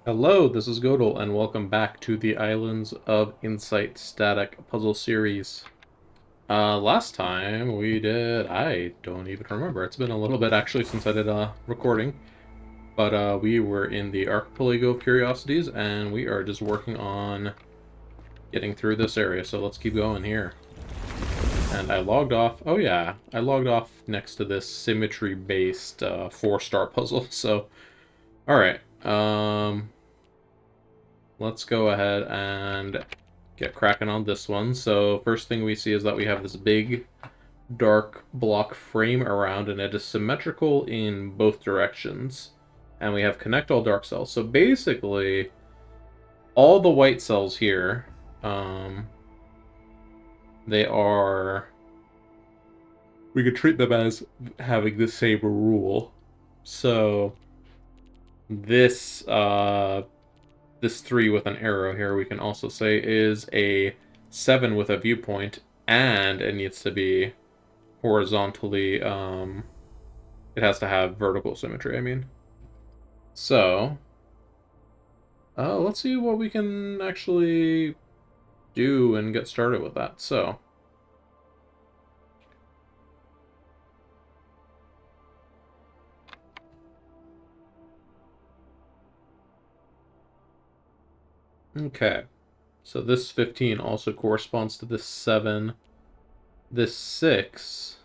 Hello, this is Godel, and welcome back to the Islands of Insight Static Puzzle Series. Last time we did, I don't even remember. It's been a little bit actually since I did a recording, but we were in the Archipelago of Curiosities, and we are just working on getting through this area, so let's keep going here. And I logged off, oh yeah, I logged off next to this symmetry-based 4-star puzzle, so, alright, let's go ahead and get cracking on this one. So first thing we see is that we have this big dark block frame around, and it is symmetrical in both directions. And we have connect all dark cells. So basically, all the white cells here, they are... we could treat them as having the same rule. So this, this 3 with an arrow here, we can also say is a 7 with a viewpoint, and it needs to be horizontally, it has to have vertical symmetry, I mean. So, let's see what we can actually do and get started with that. So, okay. So this 15 also corresponds to this 7. This 6...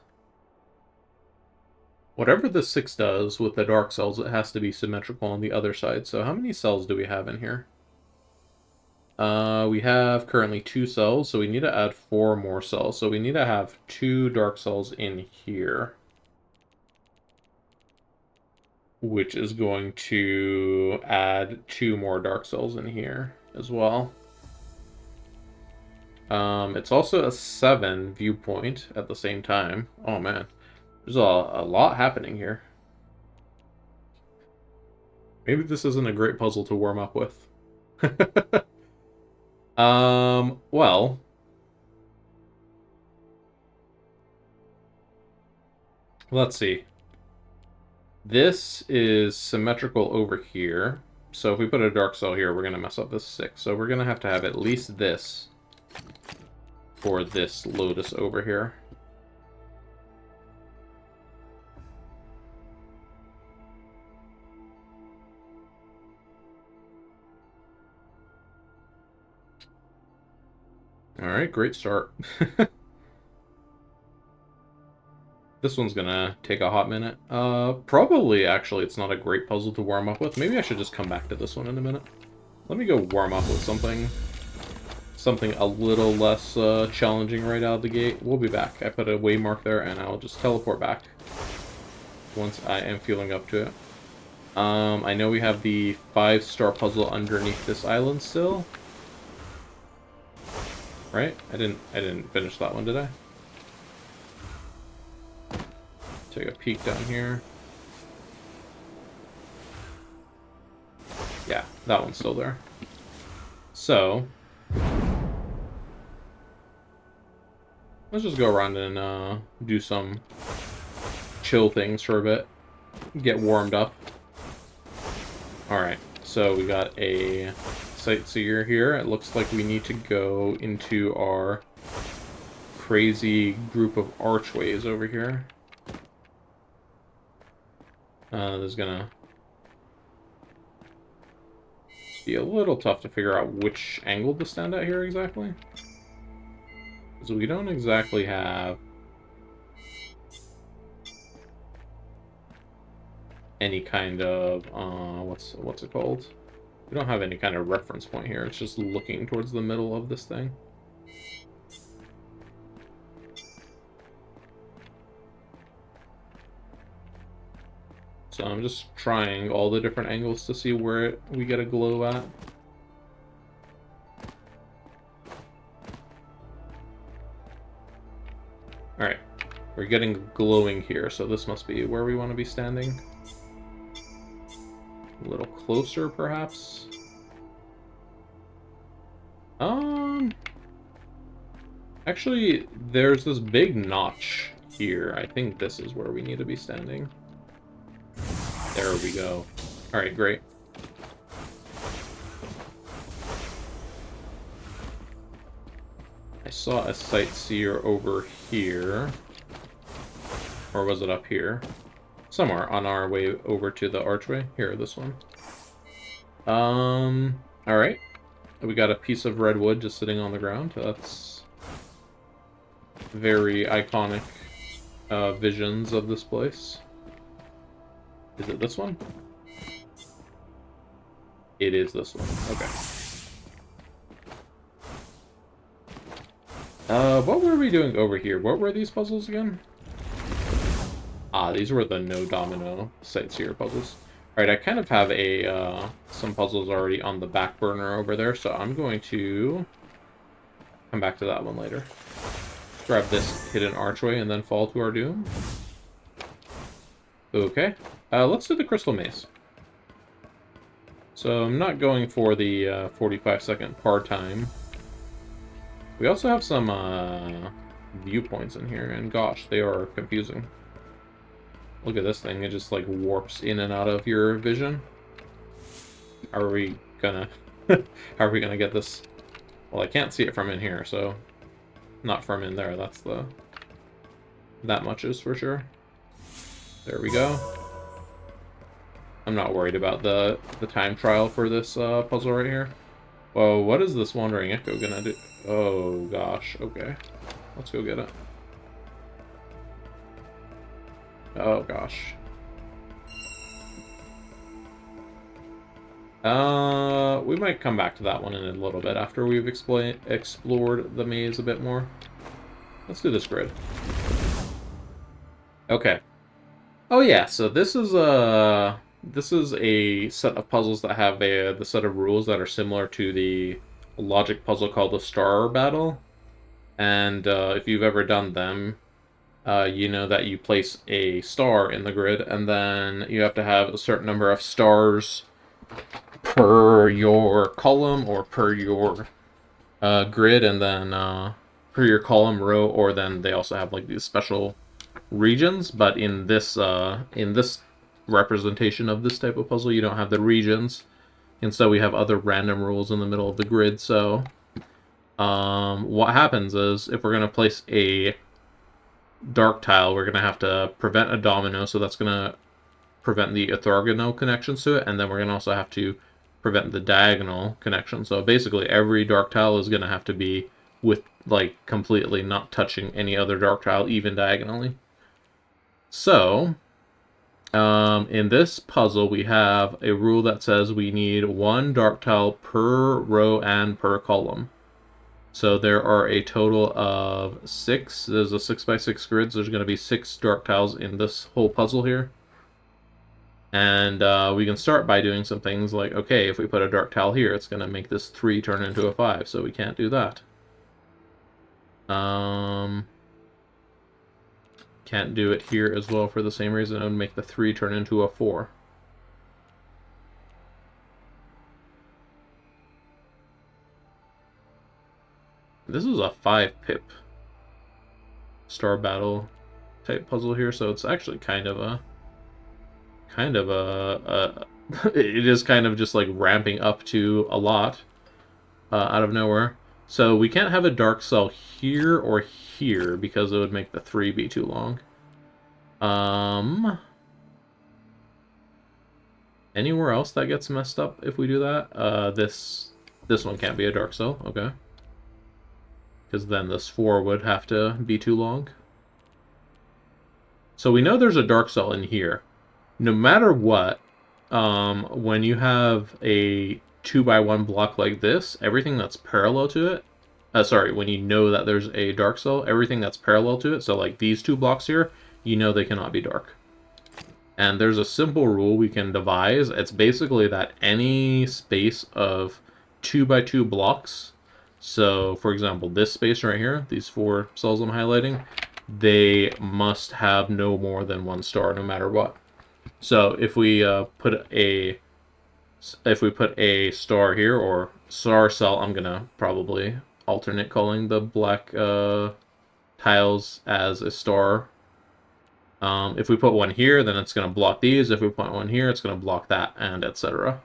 whatever the 6 does with the dark cells, it has to be symmetrical on the other side. So how many cells do we have in here? We have currently 2 cells, so we need to add 4 more cells. So we need to have 2 dark cells in here, which is going to add 2 more dark cells in here as well. It's also a 7 viewpoint at the same time. Oh man, there's a lot happening here. Maybe this isn't a great puzzle to warm up with. Well, let's see. This is symmetrical over here. So if we put a dark cell here, we're going to mess up this 6. So we're going to have at least this for this lotus over here. Alright, great start. This one's gonna take a hot minute. Probably, actually, it's not a great puzzle to warm up with. Maybe I should just come back to this one in a minute. Let me go warm up with something a little less challenging right out of the gate. We'll be back. I put a waymark there, and I'll just teleport back once I am feeling up to it. I know we have the 5-star puzzle underneath this island still. Right? I didn't finish that one, did I? Take a peek down here. Yeah, that one's still there. So, let's just go around and do some chill things for a bit. Get warmed up. Alright, so we got a sightseer here. It looks like we need to go into our crazy group of archways over here. There's gonna be a little tough to figure out which angle to stand at here exactly. Because we don't exactly have any kind of, what's it called? We don't have any kind of reference point here. It's just looking towards the middle of this thing. So I'm just trying all the different angles to see where we get a glow at. Alright, we're getting glowing here, so this must be where we want to be standing. A little closer, perhaps? Actually, there's this big notch here. I think this is where we need to be standing. There we go. Alright, great. I saw a sightseer over here. Or was it up here? Somewhere on our way over to the archway. Here, this one. Alright. We got a piece of redwood just sitting on the ground. That's very iconic visions of this place. Is it this one? It is this one. Okay. What were we doing over here? What were these puzzles again? Ah, these were the no domino sightseer puzzles. Alright, I kind of have a some puzzles already on the back burner over there, so I'm going to come back to that one later. Grab this hidden archway and then fall to our doom. Okay. Let's do the crystal maze. So I'm not going for the 45-second par time. We also have some viewpoints in here, and gosh, they are confusing. Look at this thing, it just like warps in and out of your vision. How are we gonna how are we gonna get this? Well, I can't see it from in here, so not from in there, that's the that much is for sure. There we go. I'm not worried about the time trial for this puzzle right here. Whoa, what is this wandering echo gonna do? Oh gosh, okay. Let's go get it. Oh gosh. We might come back to that one in a little bit after we've explored the maze a bit more. Let's do this grid. Okay. Oh yeah, so this is a set of puzzles that have the set of rules that are similar to the logic puzzle called the Star Battle. And if you've ever done them, you know that you place a star in the grid, and then you have to have a certain number of stars per your column or per your grid, and then per your column, row, or then they also have like these special regions. But in this representation of this type of puzzle, you don't have the regions, and so we have other random rules in the middle of the grid. So what happens is if we're going to place a dark tile, we're going to have to prevent a domino, so that's going to prevent the orthogonal connections to it, and then we're going to also have to prevent the diagonal connection. So basically every dark tile is going to have to be with like completely not touching any other dark tile, even diagonally. So in this puzzle we have a rule that says we need one dark tile per row and per column. So there are a total of 6. There's a 6x6 grid, so there's going to be 6 dark tiles in this whole puzzle here. And we can start by doing some things like, okay, if we put a dark tile here, it's going to make this 3 turn into a 5, so we can't do that. Can't do it here as well for the same reason. It would make the 3 turn into a 4. This is a 5-pip Star Battle type puzzle here, so it's actually kind of a it is kind of just like ramping up to a lot out of nowhere. So we can't have a dark cell here or here because it would make the 3 be too long. Anywhere else that gets messed up if we do that? This one can't be a dark cell, okay. Because then this 4 would have to be too long. So we know there's a dark cell in here. No matter what, when you have a 2x1 block like this, everything that's parallel to it, when you know that there's a dark cell, everything that's parallel to it, so like these 2 blocks here, you know they cannot be dark. And there's a simple rule we can devise. It's basically that any space of 2x2 blocks, so for example, this space right here, these 4 cells I'm highlighting, they must have no more than 1 star no matter what. So if we put a star here, or star cell, I'm gonna probably alternate calling the black tiles as a star. If we put one here, then it's gonna block these. If we put one here, it's gonna block that, and etc.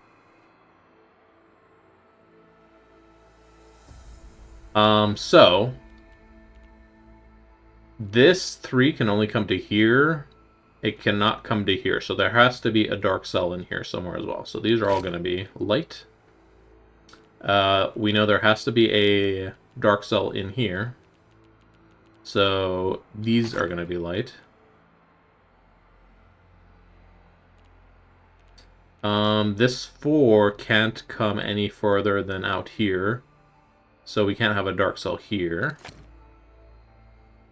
So This 3 can only come to here. It cannot come to here, so there has to be a dark cell in here somewhere as well. So these are all going to be light. We know there has to be a dark cell in here. So these are going to be light. This 4 can't come any further than out here. So we can't have a dark cell here.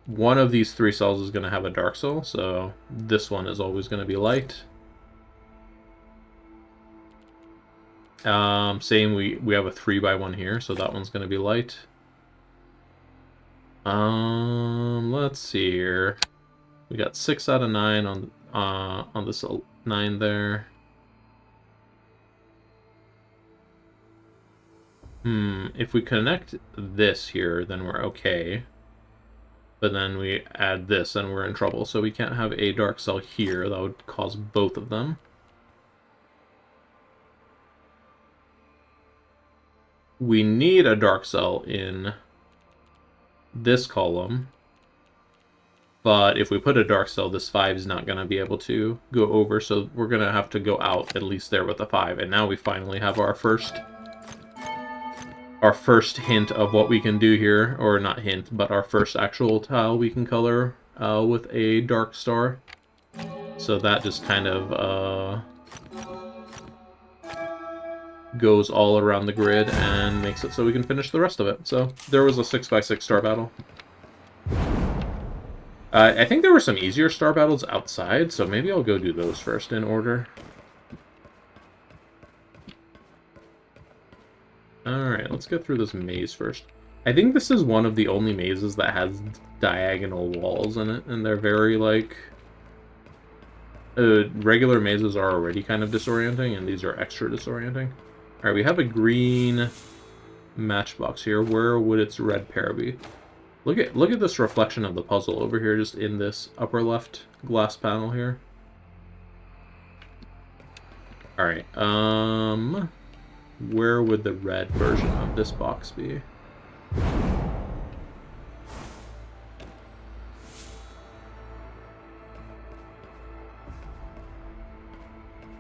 One of these 3 cells is going to have a dark cell, so this one is always going to be light. Same, we have a 3x1 here, so that one's going to be light. Let's see here. We got 6 out of 9 on this 9 there. If we connect this here, then we're okay. But then we add this and we're in trouble, so we can't have a dark cell here. That would cause both of them. We need a dark cell in this column. But if we put a dark cell, this 5 is not going to be able to go over, so we're going to have to go out at least there with a 5. And now we finally have our first hint of what we can do here, or not hint, but our first actual tile we can color with a dark star. So that just kind of goes all around the grid and makes it so we can finish the rest of it. So there was a 6x6 star battle. I think there were some easier star battles outside, so maybe I'll go do those first in order. Alright, let's get through this maze first. I think this is one of the only mazes that has diagonal walls in it, and they're very, like... regular mazes are already kind of disorienting, and these are extra disorienting. Alright, we have a green matchbox here. Where would its red pair be? Look at this reflection of the puzzle over here, just in this upper left glass panel here. Alright, where would the red version of this box be?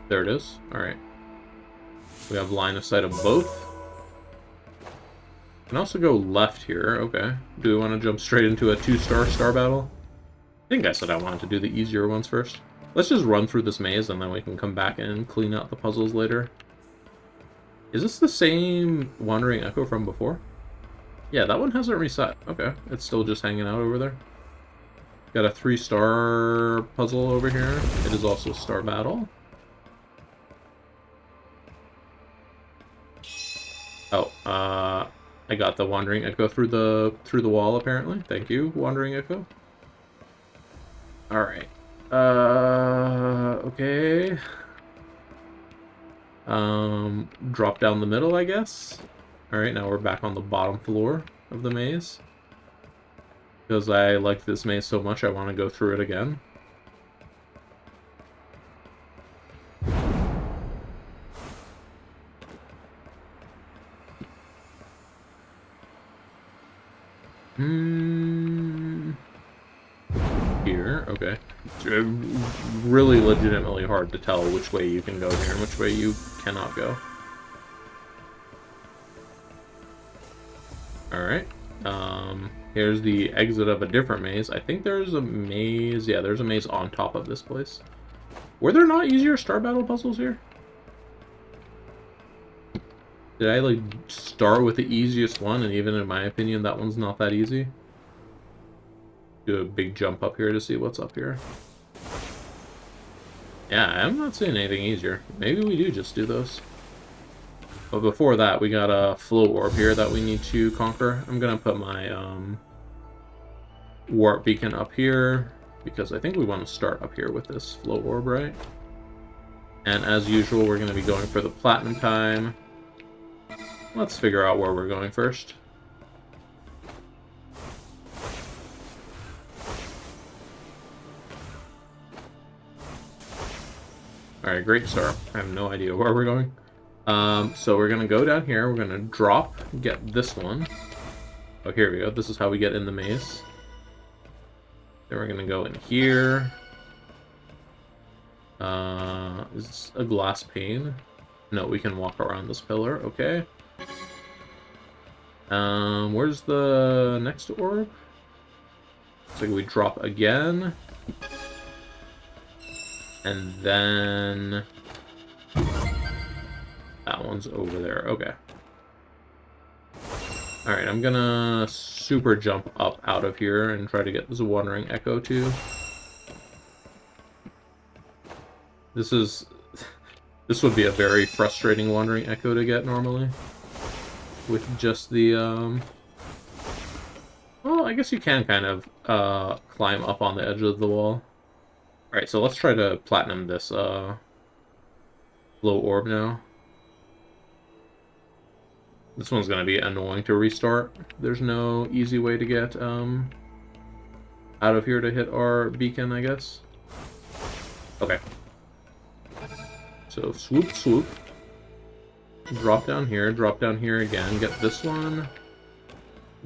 There it is. Alright. We have line of sight of both. We can also go left here. Okay. Do we want to jump straight into a 2-star battle? I think I said I wanted to do the easier ones first. Let's just run through this maze and then we can come back and clean out the puzzles later. Is this the same Wandering Echo from before? Yeah, that one hasn't reset. Okay. It's still just hanging out over there. Got a 3-star puzzle over here. It is also star battle. Oh, I got the Wandering Echo through the wall apparently. Thank you, Wandering Echo. Alright. Okay. Drop down the middle, I guess. Alright, now we're back on the bottom floor of the maze. Because I like this maze so much, I want to go through it again. Here, okay. It's really legitimately hard to tell which way you can go here and which way you cannot go. Alright. Here's the exit of a different maze. I think there's a maze... Yeah, there's a maze on top of this place. Were there not easier star battle puzzles here? Did I, like, start with the easiest one, and even in my opinion, that one's not that easy? Do a big jump up here to see what's up here. Yeah, I'm not seeing anything easier. Maybe we do just do those. But before that, we got a flow orb here that we need to conquer. I'm gonna put my warp beacon up here, because I think we want to start up here with this flow orb, right? And as usual, we're gonna be going for the platinum time. Let's figure out where we're going first. Alright, great start. I have no idea where we're going. So we're gonna go down here, we're gonna drop, get this one. Oh, here we go. This is how we get in the maze. Then we're gonna go in here. Is this a glass pane? No, we can walk around this pillar. Okay. Where's the next orb? So we drop again. And then... that one's over there. Okay. Alright, I'm gonna super jump up out of here and try to get this wandering echo too. This would be a very frustrating wandering echo to get normally. With just the, well, I guess you can kind of, climb up on the edge of the wall. Alright, so let's try to platinum this, glow orb now. This one's gonna be annoying to restart. There's no easy way to get, out of here to hit our beacon, I guess. Okay. So, swoop, swoop. Drop down here again, get this one.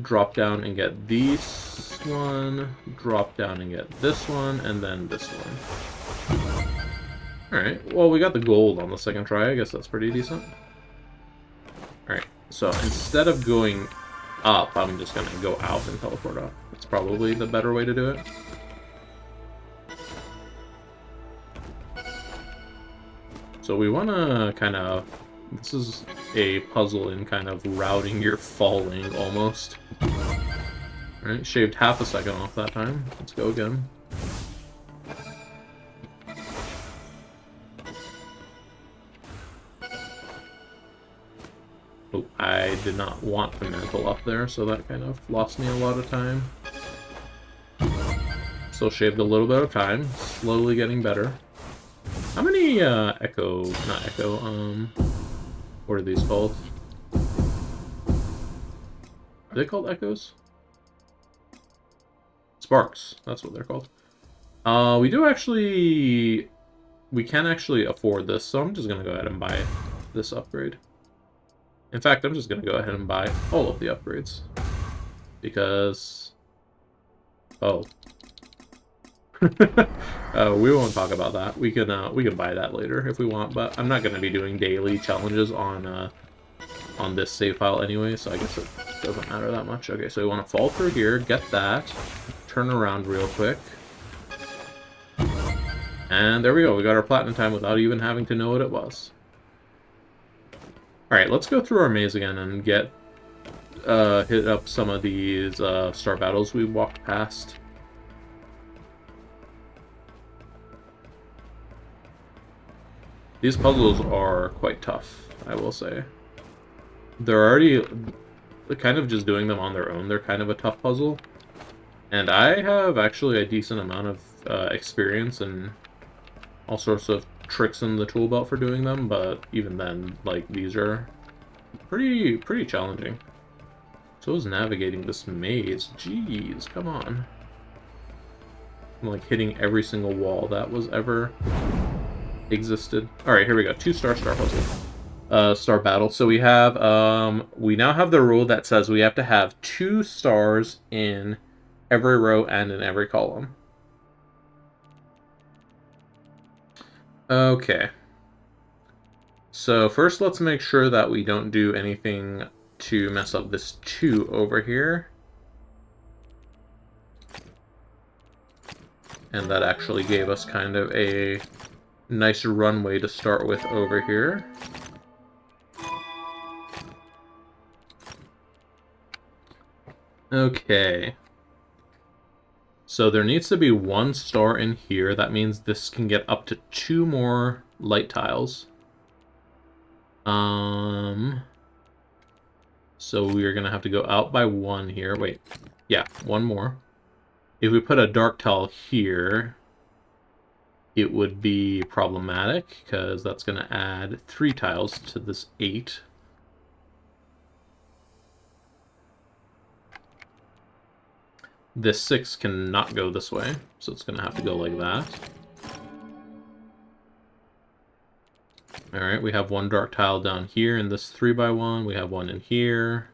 Drop down and get this one. Drop down and get this one, and then this one. Alright, well, we got the gold on the second try. I guess that's pretty decent. Alright, so instead of going up, I'm just gonna go out and teleport up. That's probably the better way to do it. So we want to kind of... this is a puzzle in kind of routing your falling, almost. Alright, shaved half a second off that time. Let's go again. Oh, I did not want the mantle up there, so that kind of lost me a lot of time. Still shaved a little bit of time, slowly getting better. How many, not echo, what are these called? Are they called echoes? Sparks, that's what they're called. We can actually afford this, so I'm just gonna go ahead and buy this upgrade. In fact, I'm just gonna go ahead and buy all of the upgrades. Because... oh. We won't talk about that. We can buy that later if we want, but I'm not going to be doing daily challenges on this save file anyway, so I guess it doesn't matter that much. Okay, so we want to fall through here, get that, turn around real quick, and there we go. We got our platinum time without even having to know what it was. All right, let's go through our maze again and get hit up some of these star battles we walked past. These puzzles are quite tough, I will say. They're already kind of just doing them on their own. They're kind of a tough puzzle. And I have actually a decent amount of experience and all sorts of tricks in the tool belt for doing them, but even then, like, these are pretty challenging. So is navigating this maze. Jeez, come on. I'm like hitting every single wall that was ever existed. Alright, here we go. 2-star puzzle. Star battle. So we have, we now have the rule that says we have to have 2 stars in every row and in every column. Okay. So first let's make sure that we don't do anything to mess up this 2 over here. And that actually gave us kind of a nice runway to start with over here. Okay. So there needs to be 1 star in here. That means this can get up to 2 more light tiles. So we're gonna have to go out by 1 here. Wait. Yeah, 1 more. If we put a dark tile here, it would be problematic, because that's going to add 3 tiles to this 8. This 6 cannot go this way, so it's going to have to go like that. Alright, we have 1 dark tile down here in this 3x1. We have 1 in here.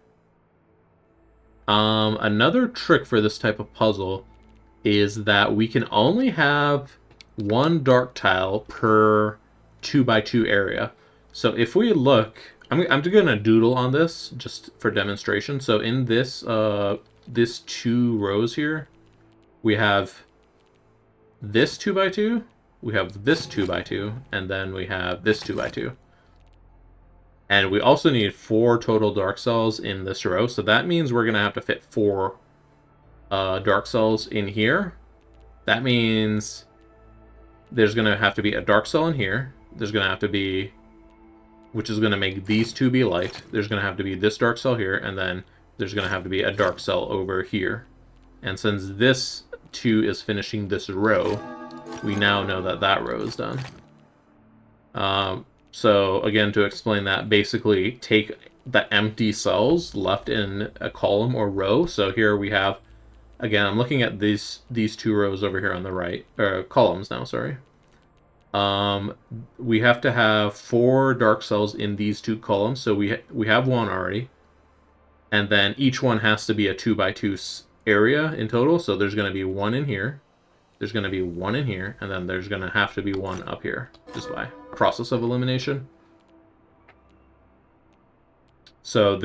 Another trick for this type of puzzle is that we can only have one dark tile per 2x2 area. So if we look, I'm going to doodle on this just for demonstration. So in this this 2 rows here, we have this 2x2, we have this 2x2, and then we have this 2x2. And we also need 4 total dark cells in this row, so that means we're going to have to fit 4 dark cells in here. That means there's going to have to be a dark cell in here. There's going to have to be, which is going to make these 2 be light. There's going to have to be this dark cell here, and then there's going to have to be a dark cell over here. And since this 2 is finishing this row, we now know that that row is done. So again, to explain that, basically take the empty cells left in a column or row. So here we have, again, I'm looking at these 2 rows over here on the right, or columns now, sorry. We have to have 4 dark cells in these 2 columns, so we have 1 already. And then each one has to be a 2x2 area in total, so there's going to be 1 in here, there's going to be 1 in here, and then there's going to have to be 1 up here, just by process of elimination. So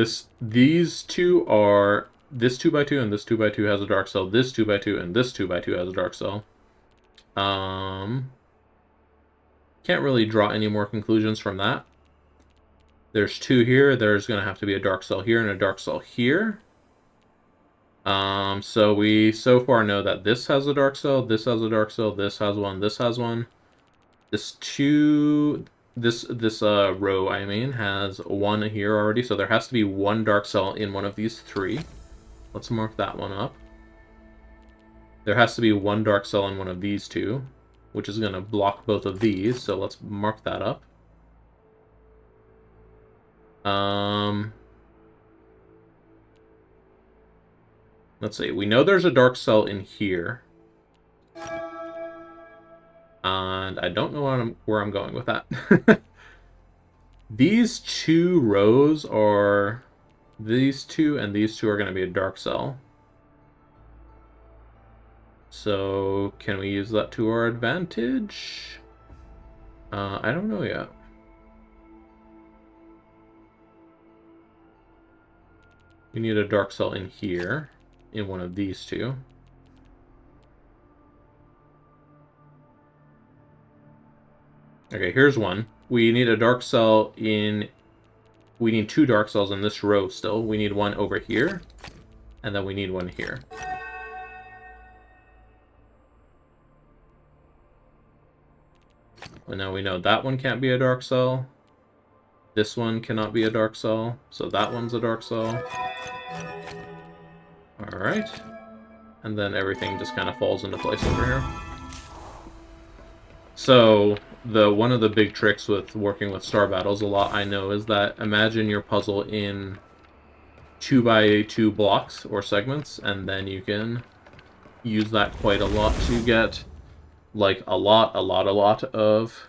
these 2 are, this 2x2 and this 2x2 has a dark cell, this 2x2 and this 2x2 has a dark cell. Can't really draw any more conclusions from that. There's 2 here, there's going to have to be a dark cell here and a dark cell here. So we so far know that this has a dark cell, this has a dark cell, this has one, this has one. This row, I mean, has 1 here already, so there has to be 1 dark cell in one of these 3. Let's mark that one up. There has to be 1 dark cell in one of these 2, which is going to block both of these, so let's mark that up. Let's see, we know there's a dark cell in here. And I don't know where I'm going with that. These 2 rows are, these 2 and these 2 are going to be a dark cell. So can we use that to our advantage? I don't know yet. We need a dark cell in here, in one of these 2. Okay, here's one. We need a dark cell in... We need 2 dark cells in this row still. We need 1 over here, and then we need 1 here. And now we know that one can't be a dark cell. This one cannot be a dark cell, so that one's a dark cell. Alright. And then everything just kind of falls into place over here. So, one of the big tricks with working with star battles a lot, I know, is that imagine your puzzle in 2x2 blocks or segments, and then you can use that quite a lot to get, like, a lot of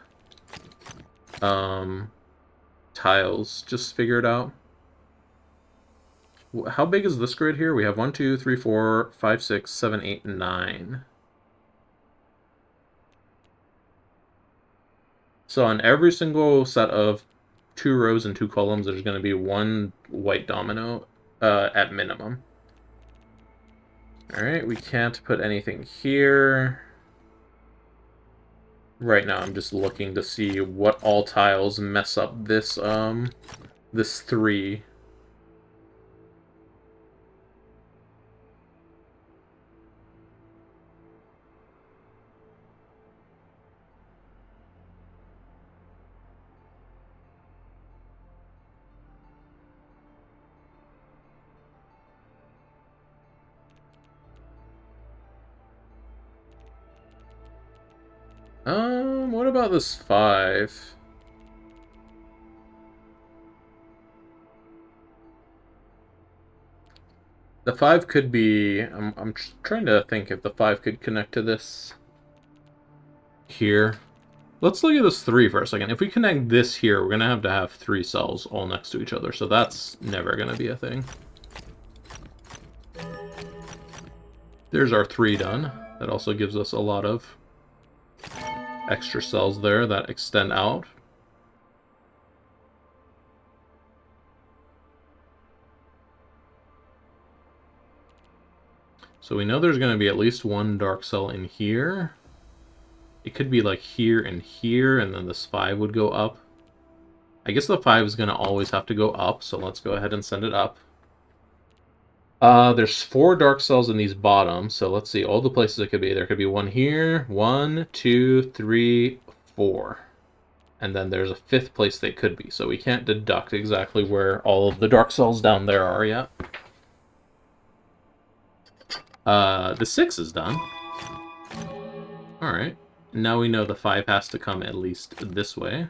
tiles just figured out. How big is this grid here? We have 1, 2, 3, 4, 5, 6, 7, 8, 9. So on every single set of 2 rows and 2 columns, there's going to be 1 white domino at minimum. Alright, we can't put anything here. Right now I'm just looking to see what all tiles mess up this, this 3. What about this 5? The 5 could be... I'm trying to think if the 5 could connect to this here. Let's look at this 3 for a second. If we connect this here, we're going to have 3 cells all next to each other, so that's never going to be a thing. There's our 3 done. That also gives us a lot of extra cells there that extend out. So we know there's going to be at least one dark cell in here. It could be like here, and then this 5 would go up. I guess the 5 is going to always have to go up, so let's go ahead and send it up. There's 4 dark cells in these bottoms, so let's see all the places it could be. There could be one here, 1, 2, 3, 4. And then there's a 5th place they could be, so we can't deduct exactly where all of the dark cells down there are yet. The 6 is done. Alright. Now we know the 5 has to come at least this way.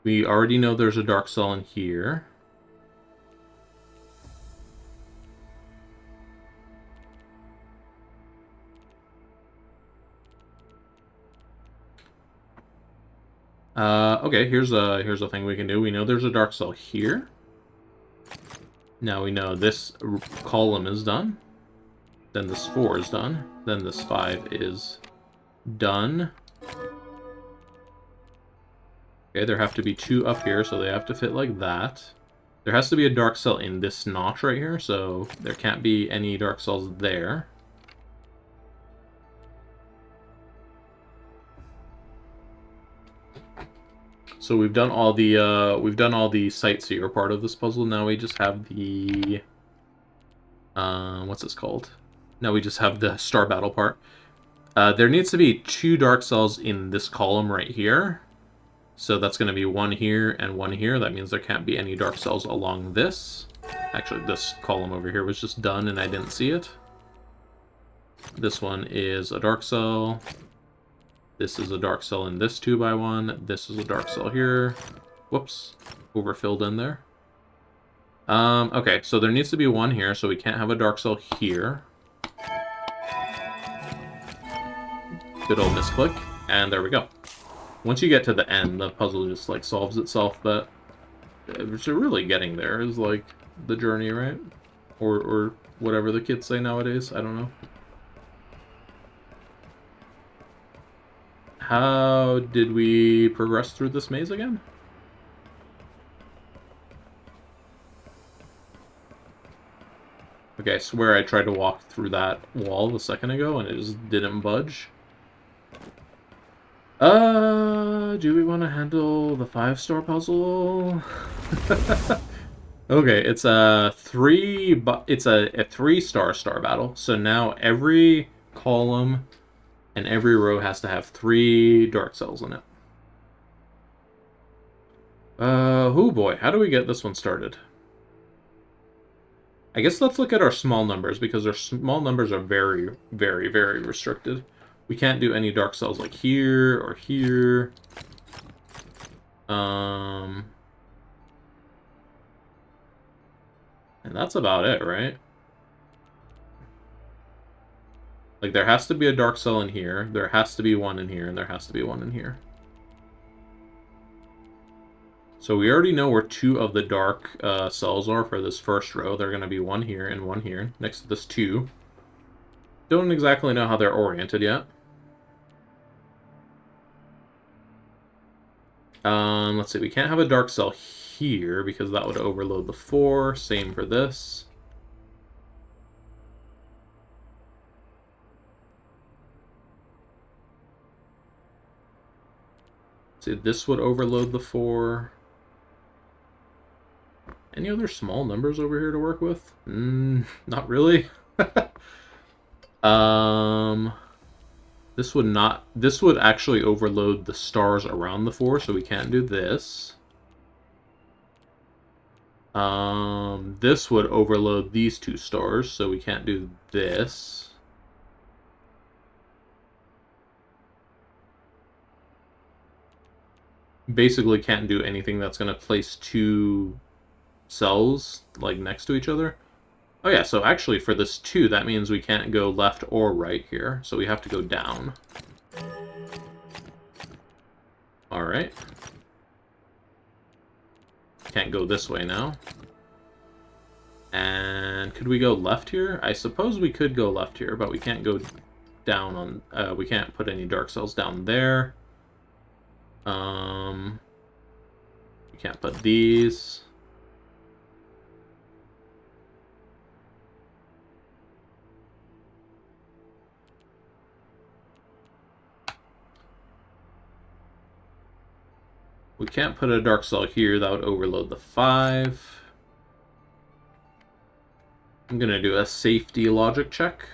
We already know there's a dark cell in here. Okay, here's a thing we can do. We know there's a dark cell here. Now we know this column is done. Then this 4 is done. Then this 5 is done. Okay, there have to be 2 up here, so they have to fit like that. There has to be a dark cell in this notch right here, so there can't be any dark cells there. So we've done all the sightseer part of this puzzle. Now we just have the what's this called? Now we just have the star battle part. There needs to be 2 dark cells in this column right here. So that's going to be 1 here and 1 here. That means there can't be any dark cells along this. Actually, this column over here was just done and I didn't see it. This one is a dark cell. This is a dark cell in this 2x1. This is a dark cell here. Whoops. Overfilled in there. Okay, so there needs to be 1 here, so we can't have a dark cell here. Good old misclick. And there we go. Once you get to the end, the puzzle just, like, solves itself, but really getting there is, like, the journey, right? Or whatever the kids say nowadays. I don't know. How did we progress through this maze again? Okay, I swear I tried to walk through that wall a second ago and it just didn't budge. Do we want to handle the 5-star puzzle? Okay, it's a 3-star star battle. So now every column and every row has to have 3 dark cells in it. Oh boy, how do we get this one started? I guess let's look at our small numbers, because our small numbers are very, very, very restricted. We can't do any dark cells like here or here. And that's about it, right? Like, there has to be a dark cell in here, there has to be 1 in here, and there has to be 1 in here. So we already know where 2 of the dark cells are for this first row. They're going to be 1 here and 1 here, next to this 2. Don't exactly know how they're oriented yet. Let's see, we can't have a dark cell here because that would overload the 4. Same for this. See, this would overload the 4. Any other small numbers over here to work with? Not really. This would actually overload the stars around the 4, so we can't do this. This would overload these 2 stars, so we can't do this. Basically can't do anything that's going to place 2 cells, like, next to each other. Oh yeah, so actually for this 2, that means we can't go left or right here, so we have to go down. Alright. Can't go this way now. And could we go left here? I suppose we could go left here, but we can't go down on... we can't put any dark cells down there. We can't put these. We can't put a dark cell here. That would overload the 5. I'm going to do a safety logic check.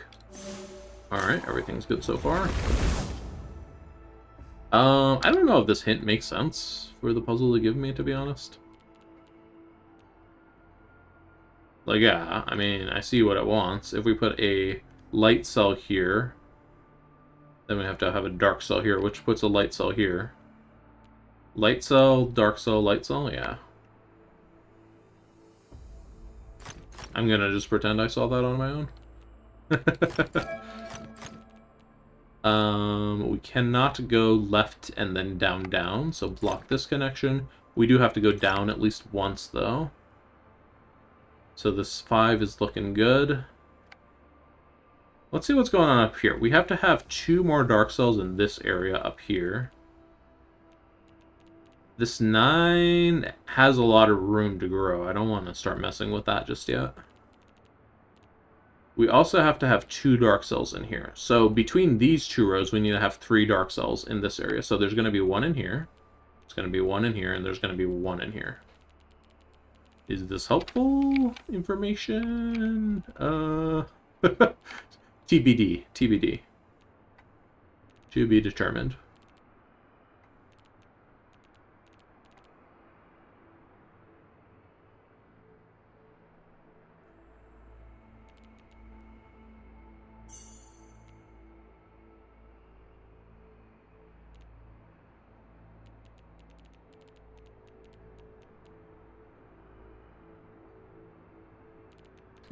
Alright, everything's good so far. I don't know if this hint makes sense for the puzzle to give me, to be honest. Like, yeah, I mean, I see what it wants. If we put a light cell here, then we have to have a dark cell here, which puts a light cell here. Light cell, dark cell, light cell, yeah. I'm gonna just pretend I saw that on my own. We cannot go left and then down, down, so block this connection. We do have to go down at least once, though. So this 5 is looking good. Let's see what's going on up here. We have to have 2 more dark cells in this area up here. This 9 has a lot of room to grow. I don't want to start messing with that just yet. We also have to have 2 dark cells in here. So between these 2 rows, we need to have 3 dark cells in this area. So there's going to be 1 in here. There's going to be 1 in here, and there's going to be 1 in here. Is this helpful information? TBD. TBD. To be determined.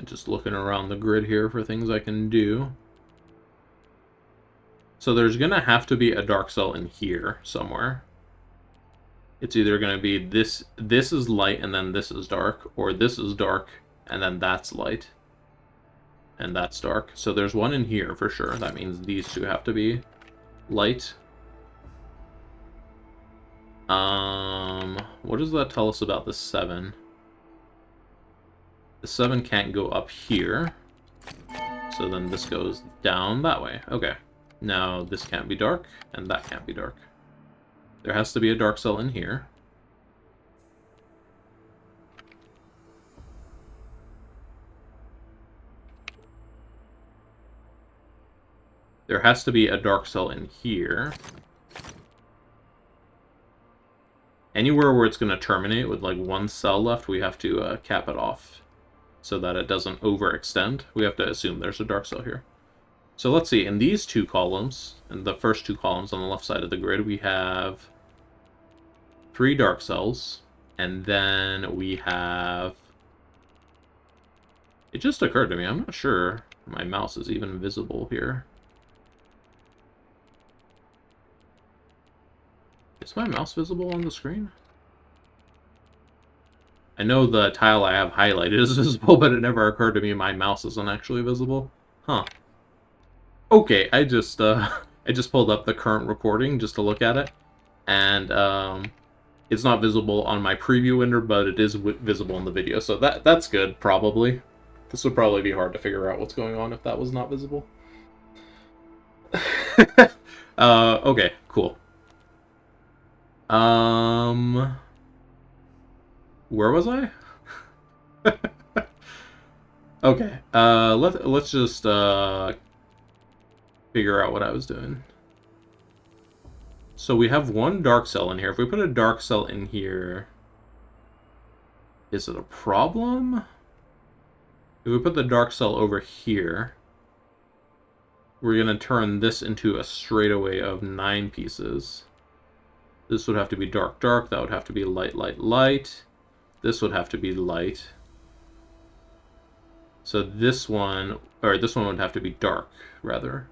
Just looking around the grid here for things I can do. So there's going to have to be a dark cell in here somewhere. It's either going to be this is light and then this is dark, or this is dark and then that's light and that's dark. So there's one in here for sure. That means these 2 have to be light. What does that tell us about the 7? The 7 can't go up here. So then this goes down that way. Okay. Now this can't be dark, and that can't be dark. There has to be a dark cell in here. There has to be a dark cell in here. Anywhere where it's going to terminate with like 1 cell left, we have to cap it off so that it doesn't overextend. We have to assume there's a dark cell here. So let's see, in these 2 columns, in the first 2 columns on the left side of the grid, we have 3 dark cells, and then we have... It just occurred to me, I'm not sure my mouse is even visible here. Is my mouse visible on the screen? I know the tile I have highlighted is visible, but it never occurred to me my mouse isn't actually visible. Huh. Okay, I just pulled up the current recording just to look at it, and it's not visible on my preview window, but it is visible in the video, so that's good, probably. This would probably be hard to figure out what's going on if that was not visible. Okay, cool. Where was I? Okay, let's just figure out what I was doing. So we have 1 dark cell in here. If we put a dark cell in here, is it a problem? If we put the dark cell over here, we're going to turn this into a straightaway of 9 pieces. This would have to be dark, dark. That would have to be light, light, light. This would have to be light. So this one would have to be dark, rather.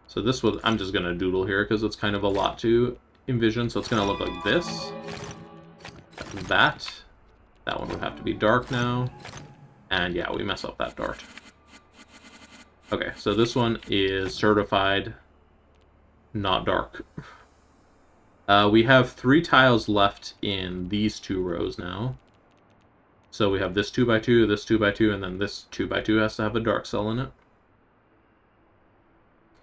So this would, I'm just going to doodle here because it's kind of a lot to envision. So it's going to look like this. That one would have to be dark now. And yeah, we mess up that dart. Okay, so this one is certified not dark. We have 3 tiles left in these 2 rows now. So we have this 2x2, this 2x2, and then this 2x2 has to have a dark cell in it.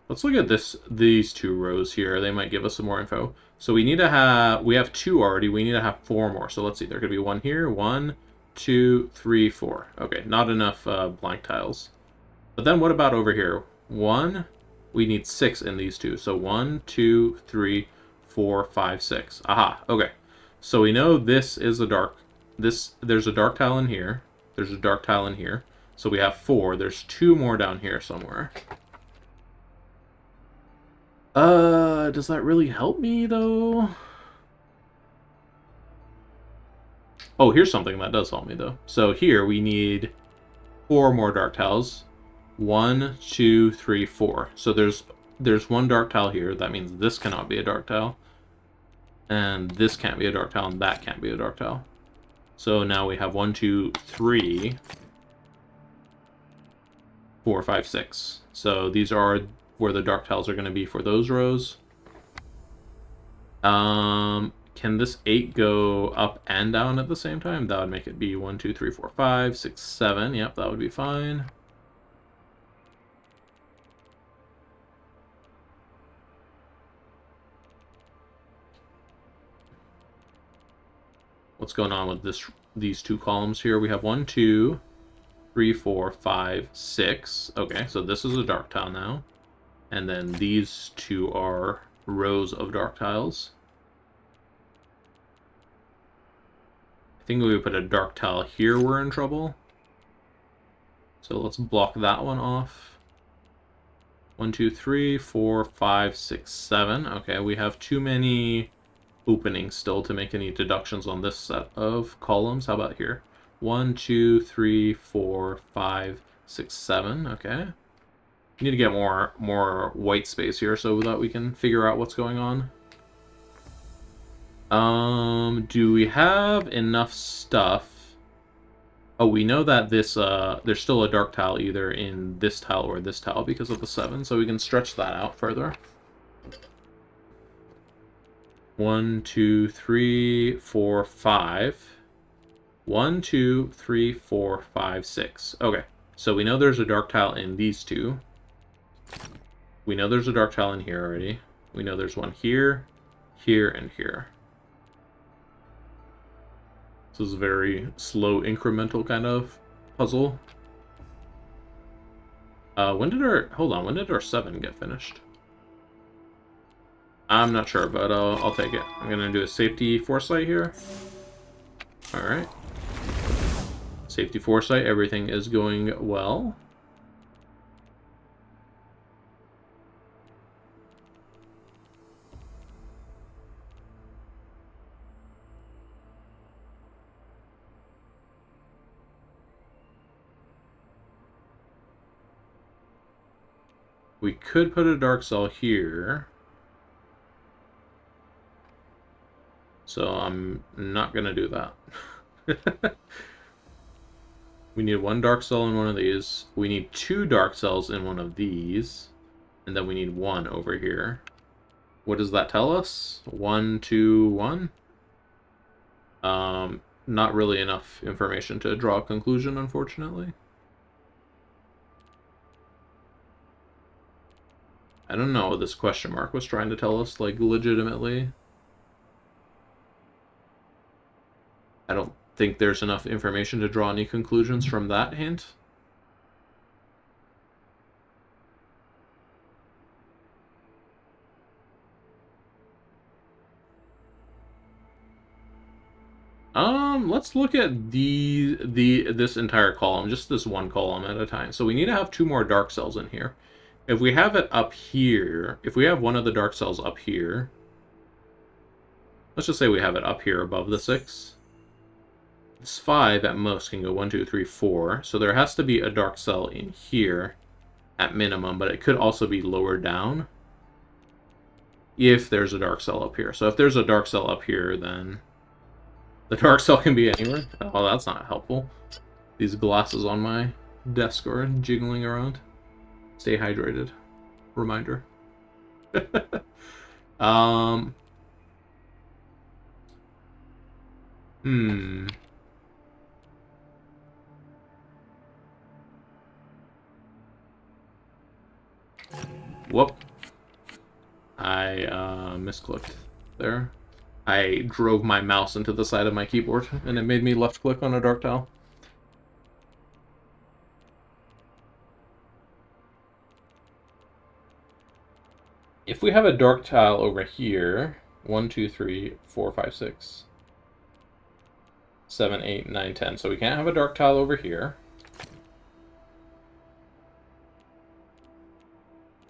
Let's look at these 2 rows here. They might give us some more info. So we have 2 already. We need to have 4 more. So let's see. There could be 1 here. 1, 2, 3, 4. Okay, not enough blank tiles. But then what about over here? 1. We need 6 in these 2. So 1, 2, 3, 4, 5, 6. Aha. Okay. So we know this is a dark. There's a dark tile in here. There's a dark tile in here. So we have 4. There's 2 more down here somewhere. Does that really help me, though? Oh, here's something that does help me, though. So here we need 4 more dark tiles. 1, 2, 3, 4. So there's 1 dark tile here. That means this cannot be a dark tile. And this can't be a dark tile, and that can't be a dark tile. So now we have 1, 2, 3, 4, 5, 6. So these are where the dark tiles are going to be for those rows. Can this 8 go up and down at the same time? That would make it be 1, 2, 3, 4, 5, 6, 7. Yep, that would be fine. What's going on with these 2 columns here? We have 1, 2, 3, 4, 5, 6. Okay, so this is a dark tile now. And then these 2 are rows of dark tiles. I think if we put a dark tile here, we're in trouble. So let's block that one off. 1, 2, 3, 4, 5, 6, 7. Okay, we have too many openings still to make any deductions on this set of columns. How about here? 1, 2, 3, 4, 5, 6, 7. Okay. We need to get more white space here so that we can figure out what's going on. Do we have enough stuff? Oh, we know that this there's still a dark tile either in this tile or this tile because of the 7, so we can stretch that out further. 1, 2, 3, 4, 5. 1, 2, 3, 4, 5, 6. Okay, so we know there's a dark tile in these 2. We know there's a dark tile in here already. We know there's one here, here, and here. This is a very slow, incremental kind of puzzle. When did our 7 get finished? I'm not sure, but I'll take it. I'm gonna do a safety foresight here. Alright. Safety foresight, everything is going well. We could put a dark cell here. So I'm not going to do that. We need 1 dark cell in one of these. We need 2 dark cells in one of these. And then we need 1 over here. What does that tell us? 1, 2, 1? Not really enough information to draw a conclusion, unfortunately. I don't know what this question mark was trying to tell us, like, legitimately. I don't think there's enough information to draw any conclusions from that hint. Let's look at this entire column, just this one column at a time. So we need to have 2 more dark cells in here. If we have it up here, if we have one of the dark cells up here, let's just say we have it up here above the 6. This 5 at most can go 1, 2, 3, 4. So there has to be a dark cell in here at minimum, but it could also be lower down if there's a dark cell up here. So if there's a dark cell up here, then the dark cell can be anywhere. Oh, that's not helpful. These glasses on my desk are jiggling around. Stay hydrated. Reminder. um. Hmm. Whoop. I misclicked there. I drove my mouse into the side of my keyboard, and it made me left click on a dark tile. If we have a dark tile over here, 1, 2, 3, 4, 5, 6, 7, 8, 9, 10. So we can't have a dark tile over here.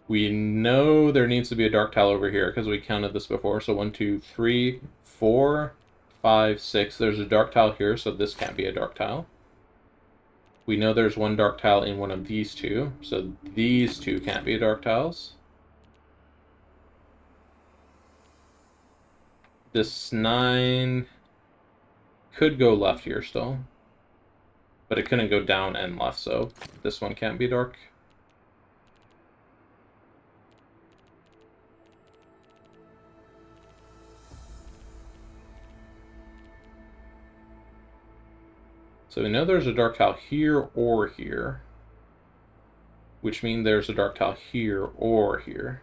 We know there needs to be a dark tile over here because we counted this before. So 1, 2, 3, 4, 5, 6. There's a dark tile here, so this can't be a dark tile. We know there's one dark tile in one of these two, so these two can't be dark tiles. This 9 could go left here still, but it couldn't go down and left, so this one can't be dark. So we know there's a dark tile here or here, which means there's a dark tile here or here.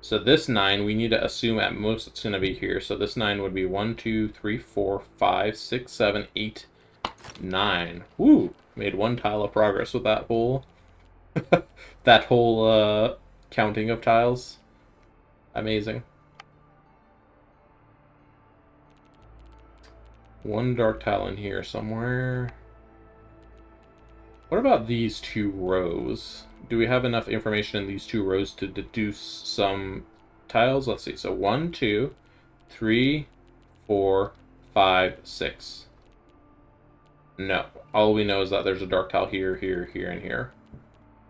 So this 9, we need to assume at most it's going to be here. So this 9 would be 1, 2, 3, 4, 5, 6, 7, 8, 9. Woo! Made one tile of progress with that whole that whole counting of tiles. Amazing. One dark tile in here somewhere. What about these two rows? Do we have enough information in these two rows to deduce some tiles? Let's see. So 1, 2, 3, 4, 5, 6. No. All we know is that there's a dark tile here, here, here, and here.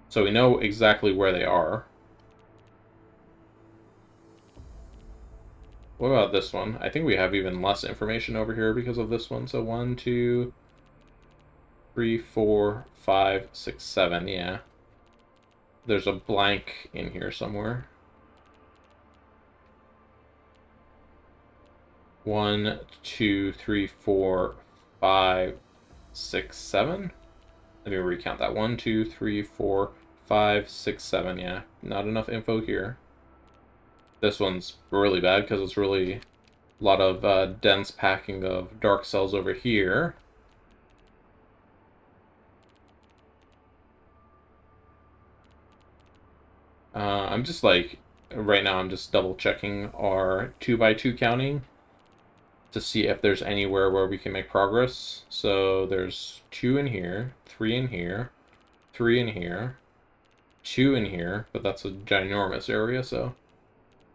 So we know exactly where they are. What about this one? I think we have even less information over here because of this one. So 1, 2, 3, 4, 5, 6, 7. Yeah. There's a blank in here somewhere. 1, 2, 3, 4, 5, 6, 7. Let me recount that. 1, 2, 3, 4, 5, 6, 7. Yeah, not enough info here. This one's really bad because it's really a lot of dense packing of dark cells over here. I'm just like, right now I'm just double checking our 2x2 counting to see if there's anywhere where we can make progress. So there's 2 in here, 3 in here, 3 in here, 2 in here, but that's a ginormous area, so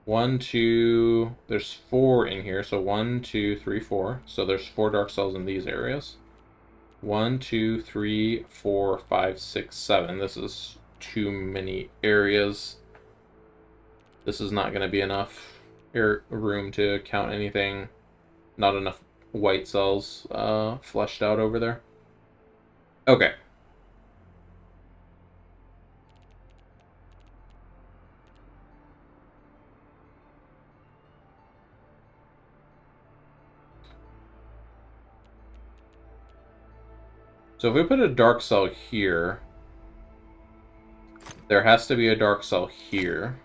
1, 2, there's 4 in here, so 1, 2, 3, 4. So there's 4 dark cells in these areas. 1, 2, 3, 4, 5, 6, 7. This is too many areas. This is not going to be enough room to count anything. Not enough white cells fleshed out over there. Okay. So if we put a dark cell here, there has to be a dark cell here,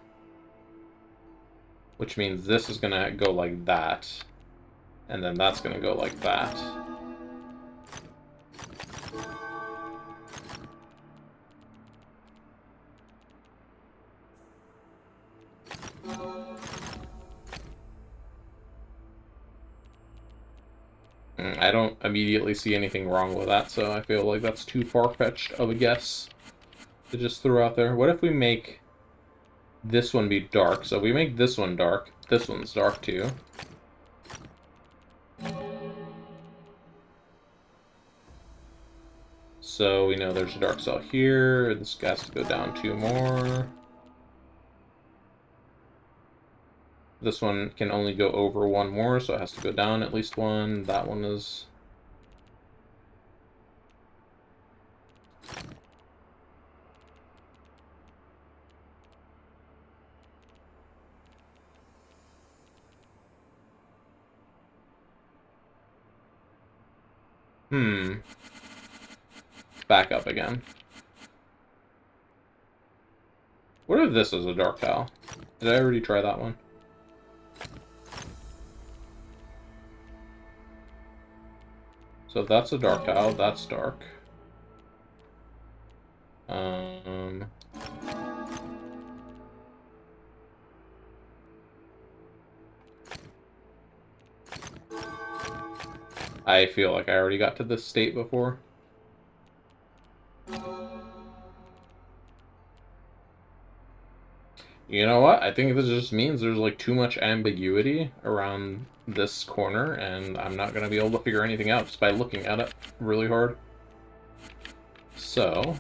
which means this is going to go like that, and then that's going to go like that. I don't immediately see anything wrong with that, so I feel like that's too far-fetched of a guess to just throw out there. What if we make this one be dark? So we make this one dark. This one's dark too. So we know there's a dark cell here. This has to go down 2 more. This one can only go over 1 more, so it has to go down at least 1. That one is... Back up again. What if this is a dark tile? Did I already try that one? So if that's a dark tile, that's dark. I feel like I already got to this state before. You know what? I think this just means there's like too much ambiguity around this corner, and I'm not going to be able to figure anything out just by looking at it really hard. So,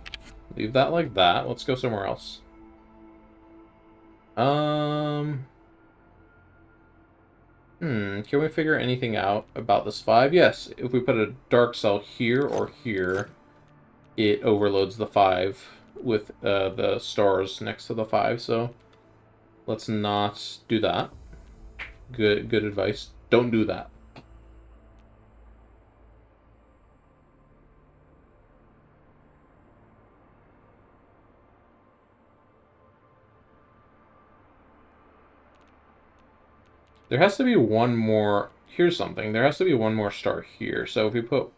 leave that like that. Let's go somewhere else. Can we figure anything out about this 5? Yes, if we put a dark cell here or here, it overloads the 5 with the stars next to the 5, so let's not do that. Good advice. Don't do that. There has to be one more... Here's something. There has to be one more star here. So if we put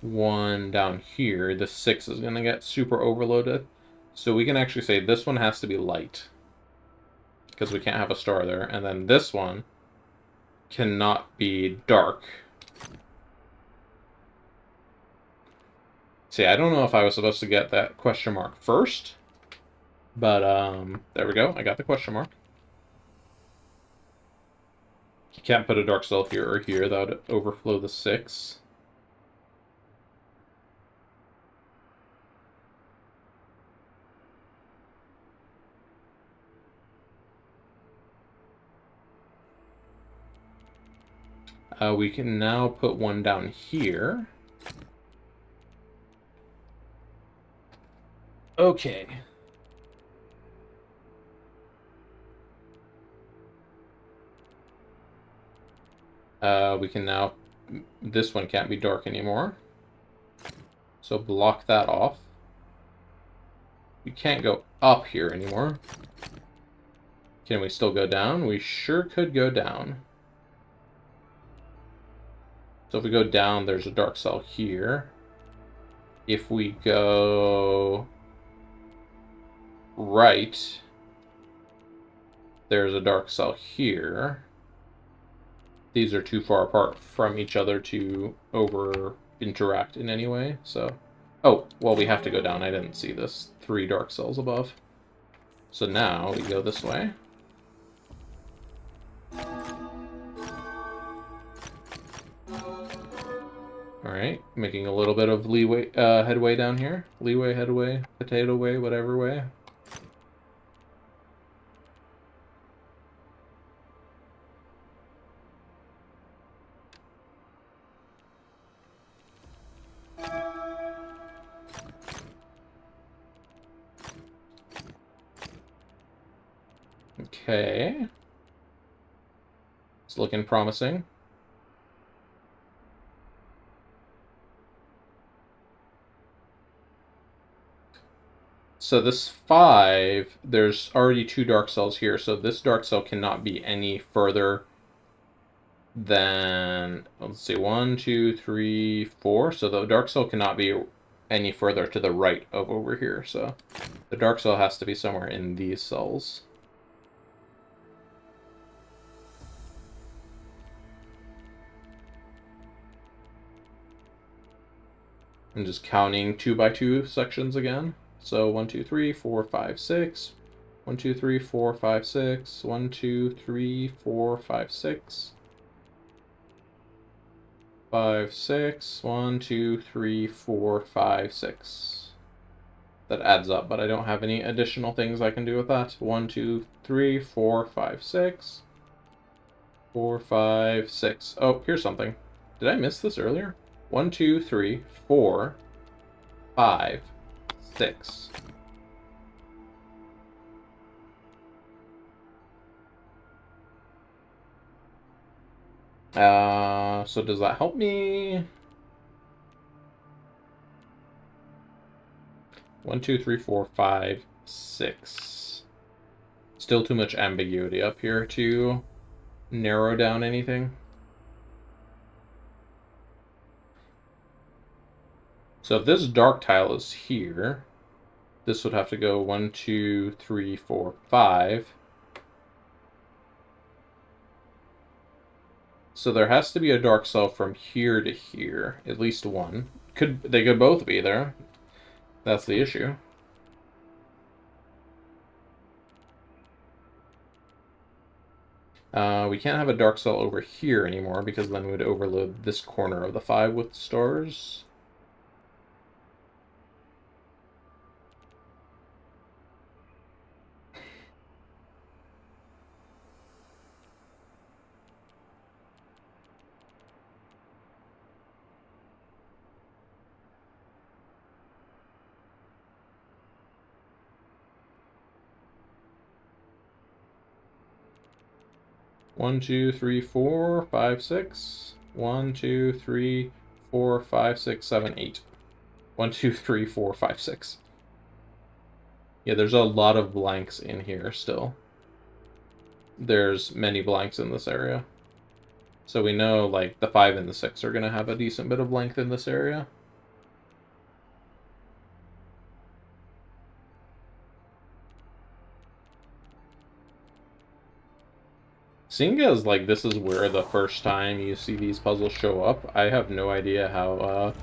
one down here, the 6 is going to get super overloaded. So we can actually say this one has to be light, because we can't have a star there. And then this one cannot be dark. See, I don't know if I was supposed to get that question mark first, but there we go. I got the question mark. You can't put a dark cell here or here. That would overflow the 6. We can now put one down here. Okay. We can now... This one can't be dark anymore. So block that off. We can't go up here anymore. Can we still go down? We sure could go down. So if we go down, there's a dark cell here. If we go right, there's a dark cell here. These are too far apart from each other to over-interact in any way, so... Oh, well, we have to go down. I didn't see this. 3 dark cells above. So now we go this way. Alright, making a little bit of headway down here. Leeway, headway, potato way, whatever way. Okay. It's looking promising. So this 5, there's already 2 dark cells here, so this dark cell cannot be any further than, let's see, 1, 2, 3, 4. So the dark cell cannot be any further to the right of over here, so the dark cell has to be somewhere in these cells. I'm just counting 2x2 sections again. So 1, 2, 3, 4, 5, 6. 1, 2, 3, 4, 5, 6. 1, 2, 3, 4, 5, 6. 5, 6. 1, 2, 3, 4, 5, 6. That adds up, but I don't have any additional things I can do with that. 1, 2, 3, 4, 5, 6. 4, 5, 6. Oh, here's something. Did I miss this earlier? 1, 2, 3, 4. 5, 6. So does that help me? 1, 2, 3, 4, 5, 6. Still too much ambiguity up here to narrow down anything. So if this dark tile is here, this would have to go 1, 2, 3, 4, 5. So there has to be a dark cell from here to here, at least one. They could both be there. That's the issue. We can't have a dark cell over here anymore because then we would overload this corner of the 5 with stars. One, 2, 3, 4, 5, 6. 1, 2, 3, 4, 5, 6, 7, 8. 1, 2, 3, 4, 5, 6. Yeah, there's a lot of blanks in here still. There's many blanks in this area. So we know, like, the 5 and the 6 are going to have a decent bit of length in this area. Seeing as, like, this is where the first time you see these puzzles show up, I have no idea how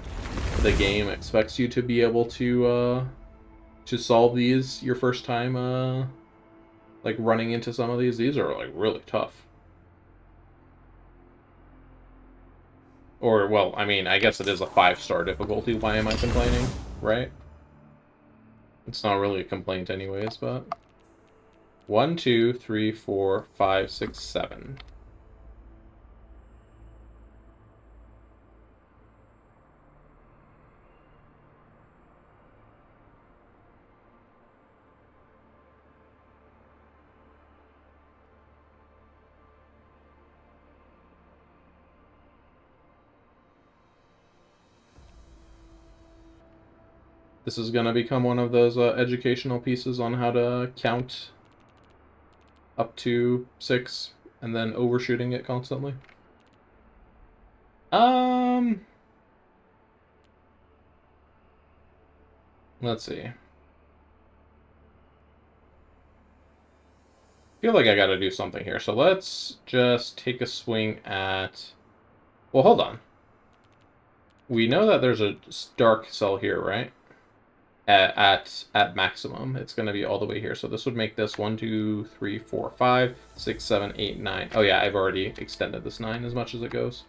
the game expects you to be able to solve these your first time, like, running into some of these. These are, like, really tough. Or, well, I mean, I guess it is a 5-star difficulty. Why am I complaining, right? It's not really a complaint anyways, but... 1, 2, 3, 4, 5, 6, 7. This is going to become one of those educational pieces on how to count up to 6 and then overshooting it constantly. Let's see. I feel like I got to do something here. So let's just take a swing at... Well, hold on. We know that there's a dark cell here, right? At maximum, it's going to be all the way here. So this would make this 1, 2, 3, 4, 5, 6, 7, 8, 9. Oh yeah, I've already extended this 9 as much as it goes.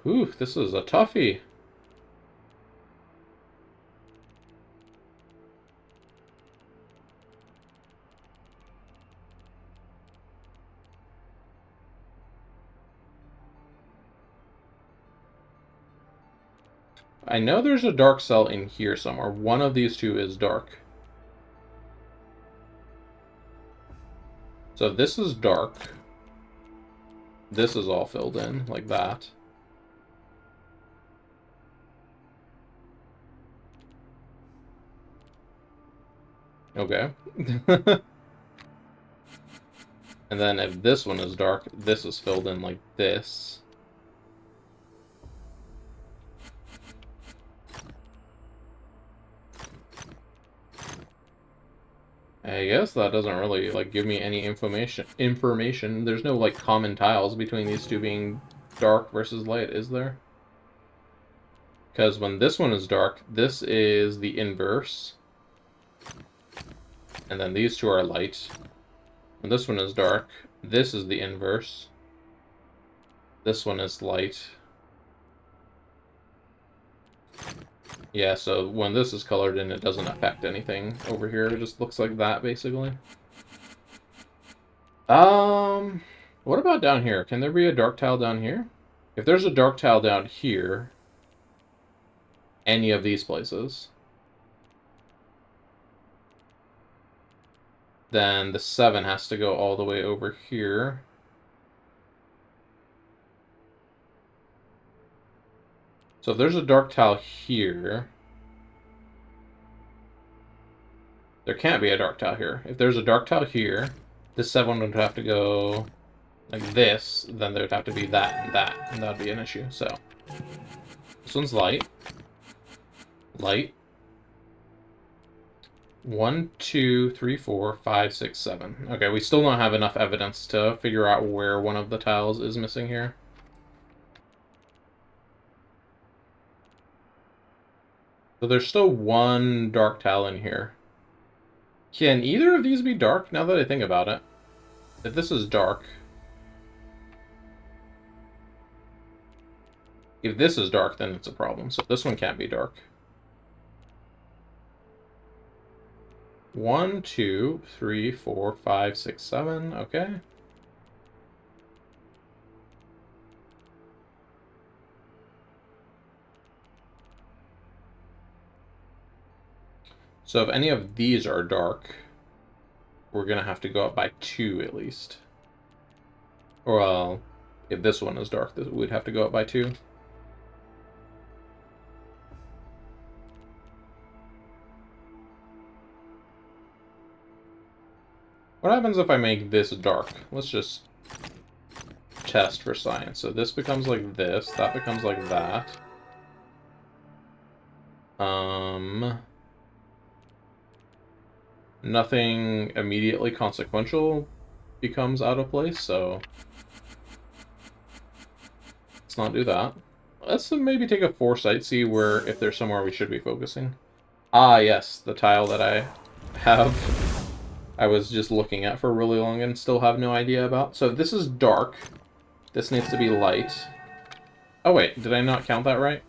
Ooh, this is a toughie. I know there's a dark cell in here somewhere. One of these two is dark. So this is dark. This is all filled in, like that. Okay. And then if this one is dark, this is filled in like this. I guess that doesn't really, like, give me any information. There's no, like, common tiles between these two being dark versus light, is there? Because when this one is dark, this is the inverse. And then these two are light. When this one is dark, this is the inverse. This one is light. Yeah, so when this is colored in, it doesn't affect anything over here. It just looks like that, basically. What about down here? Can there be a dark tile down here? If there's a dark tile down here, any of these places, then the 7 has to go all the way over here. So if there's a dark tile here, there can't be a dark tile here. If there's a dark tile here, this 7 would have to go like this, then there would have to be that, and that would be an issue. So this one's light. Light. 1, 2, 3, 4, 5, 6, 7. Okay, we still don't have enough evidence to figure out where one of the tiles is missing here. So there's still one dark tile in here. Can either of these be dark, now that I think about it? If this is dark... If this is dark, then it's a problem. So this one can't be dark. 1, 2, 3, 4, 5, 6, 7. Okay. So if any of these are dark, we're going to have to go up by 2 at least. Or, well, if this one is dark, we'd have to go up by 2. What happens if I make this dark? Let's just test for science. So this becomes like this, that becomes like that. Nothing immediately consequential becomes out of place, so let's not do that. Let's maybe take a foresight, see where, if there's somewhere we should be focusing. Ah, yes, the tile that I have, I was just looking at for really long and still have no idea about. So this is dark. This needs to be light. Oh wait, did I not count that right?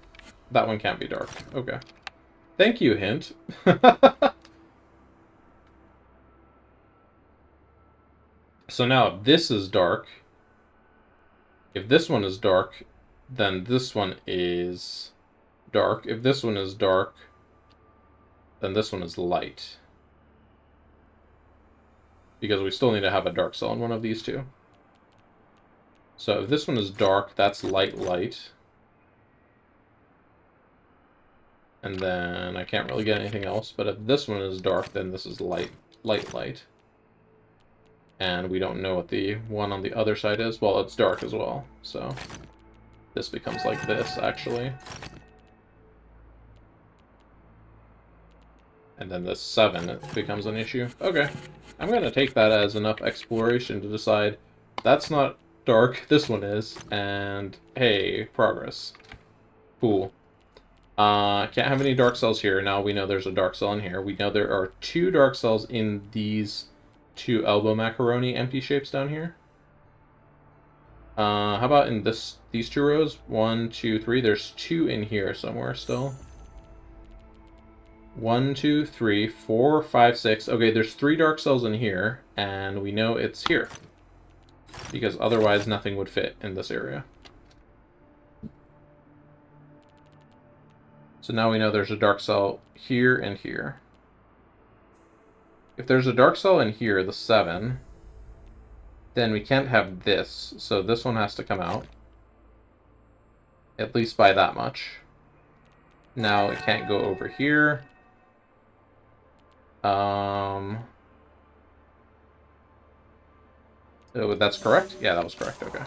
That one can't be dark. Okay. Thank you, hint. So now if this is dark, if this one is dark, then this one is dark. If this one is dark, then this one is light. Because we still need to have a dark cell in one of these two. So if this one is dark, that's light, light. And then I can't really get anything else, but if this one is dark, then this is light, light, light. And we don't know what the one on the other side is. Well, it's dark as well, so this becomes like this, actually. And then this 7, it becomes an issue. Okay, I'm going to take that as enough exploration to decide that's not dark, this one is, and hey, progress. Cool. Can't have any dark cells here. Now we know there's a dark cell in here. We know there are 2 dark cells in these 2 elbow macaroni empty shapes down here. How about in these 2 rows? 1, 2, 3. There's 2 in here somewhere still. 1, 2, 3, 4, 5, 6. Okay, there's 3 dark cells in here, and we know it's here. Because otherwise nothing would fit in this area. So now we know there's a dark cell here and here. If there's a dark cell in here, the 7, then we can't have this, so this one has to come out. At least by that much. Now it can't go over here. Oh, that's correct? Yeah, that was correct, okay.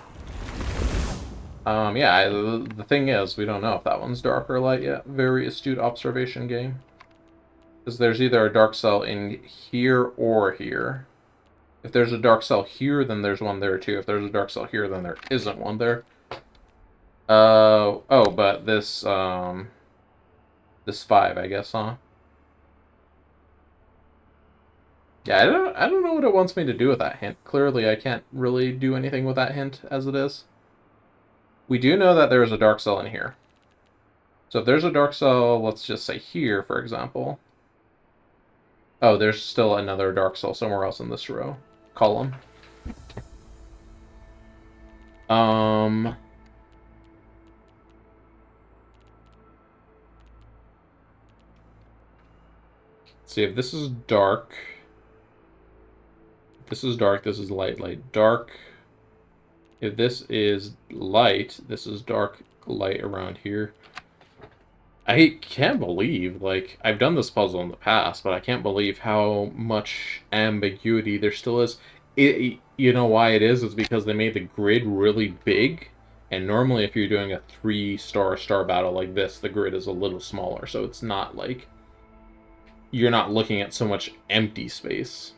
Yeah, the thing is, we don't know if that one's dark or light yet. Very astute observation game. Because there's either a dark cell in here or here. If there's a dark cell here, then there's one there too. If there's a dark cell here, then there isn't one there. Oh, but this 5, I guess, huh? Yeah, I don't know what it wants me to do with that hint. Clearly, I can't really do anything with that hint as it is. We do know that there is a dark cell in here. So if there's a dark cell, let's just say here, for example. Oh, there's still another dark cell somewhere else in this row. Column. Um, let's see if this is dark. This is dark, this is light, light, dark. If this is light, this is dark, light around here. I can't believe, like, I've done this puzzle in the past, but I can't believe how much ambiguity there still is. You know why it is? It's because they made the grid really big, and normally if you're doing a 3-star battle like this, the grid is a little smaller, so it's not like you're not looking at so much empty space.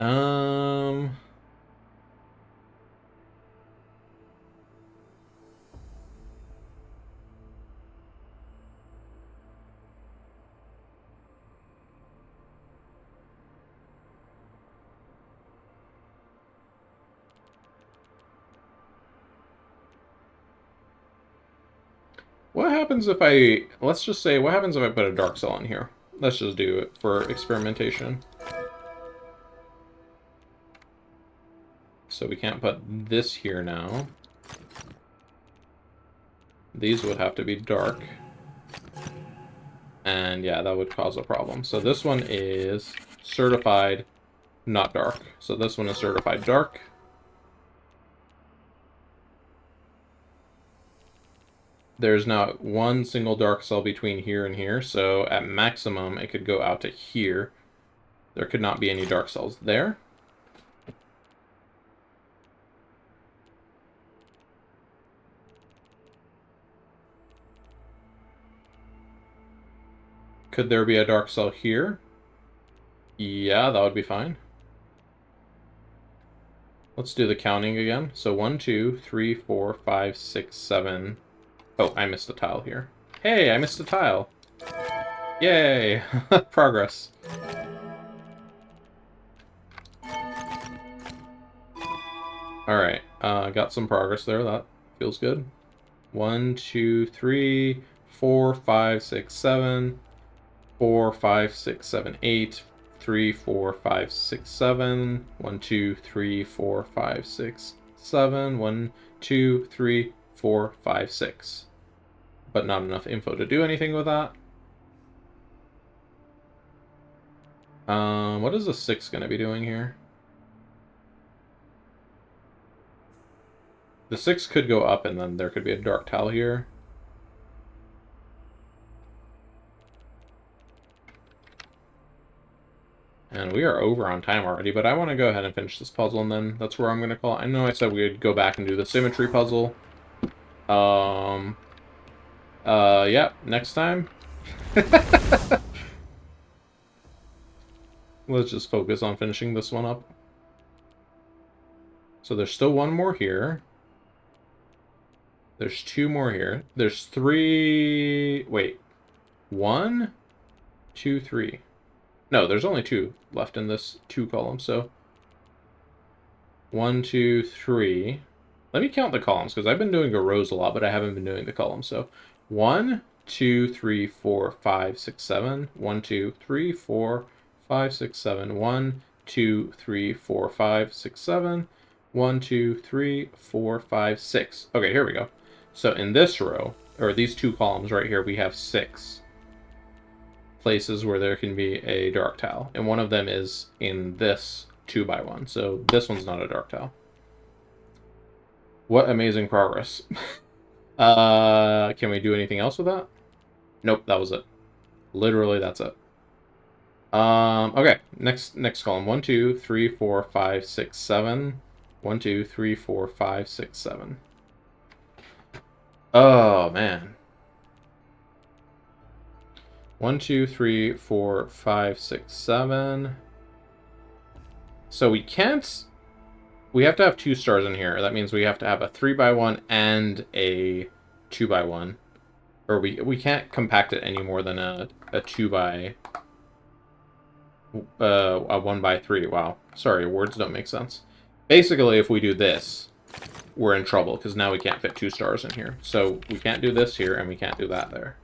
Um, what happens if let's just say, what happens if I put a dark cell in here? Let's just do it for experimentation. So we can't put this here now. These would have to be dark. And yeah, that would cause a problem. So this one is certified not dark. So this one is certified dark. There's not one single dark cell between here and here, so at maximum it could go out to here. There could not be any dark cells there. Could there be a dark cell here? Yeah, that would be fine. Let's do the counting again. So 1, 2, 3, 4, 5, 6, 7. Oh, I missed a tile here. Hey, I missed a tile. Yay! Progress. Alright, got some progress there. That feels good. 1, 2, 3, 4, 5, 6, 7. 4, 5, 6, 7, 8. 3, 4, 5, 6, 7. 1, 2, 3, 4, 5, 6, 7. 1, 2, 3, 4, 5, 6. But not enough info to do anything with that. What is the 6 going to be doing here? The 6 could go up, and then there could be a dark tile here. And we are over on time already, but I want to go ahead and finish this puzzle, and then that's where I'm going to call it. I know I said we would go back and do the symmetry puzzle. Yeah, next time. Let's just focus on finishing this one up. So there's still one more here. There's 2 more here. There's 3... Wait. 1, 2, 3. No, there's only 2 left in this 2 column, so... 1, 2, 3. Let me count the columns, because I've been doing the rows a lot, but I haven't been doing the columns. So 1, 2, 3, 4, 5, 6, 7. 1, 2, 3, 4, 5, 6, 7. 1, 2, 3, 4, 5, 6, 7. 1, 2, 3, 4, 5, 6. Okay, here we go. So in this row, or these 2 columns right here, we have 6 places where there can be a dark tile. And one of them is in this 2x1. So this one's not a dark tile. What amazing progress. Can we do anything else with that? Nope, that was it. Literally, that's it. Okay, next column. 1, 2, 3, 4, 5, 6, 7. 1, 2, 3, 4, 5, 6, 7. Oh, man. 1, 2, 3, 4, 5, 6, 7. So we can't... We have to have 2 stars in here. That means we have to have a 3x1 and a 2x1. Or we can't compact it any more than a 2x... a 1x3. Wow. Sorry, words don't make sense. Basically, if we do this, we're in trouble, because now we can't fit 2 stars in here. So we can't do this here, and we can't do that there.